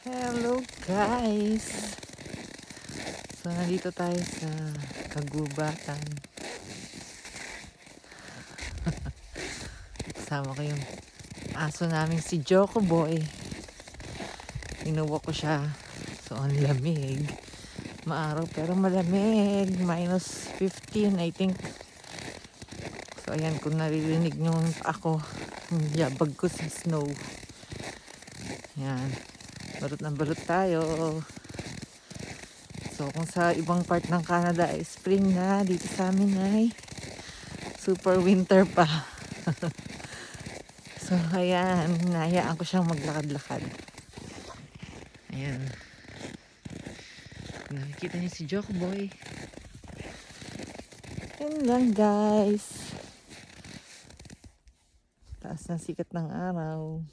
Hello guys! So nandito tayo sa kagubatan. Kasama ko yung aso namin si Joko Boy. Inuwa ko siya. So ang lamig. Maaraw pero malamig. Minus 15 I think. So ayan, kung naririnig nyo ako, yabag ko sa snow. Ayan. Balot ng balot tayo. So kung sa ibang part ng Canada ay spring na, dito sa amin ay super winter pa. So ayan, nahayaan ko siyang maglakad-lakad. Ayan. Nakikita niyo si Joko Boy. Ayan lang guys. Taas ng sikat ng araw.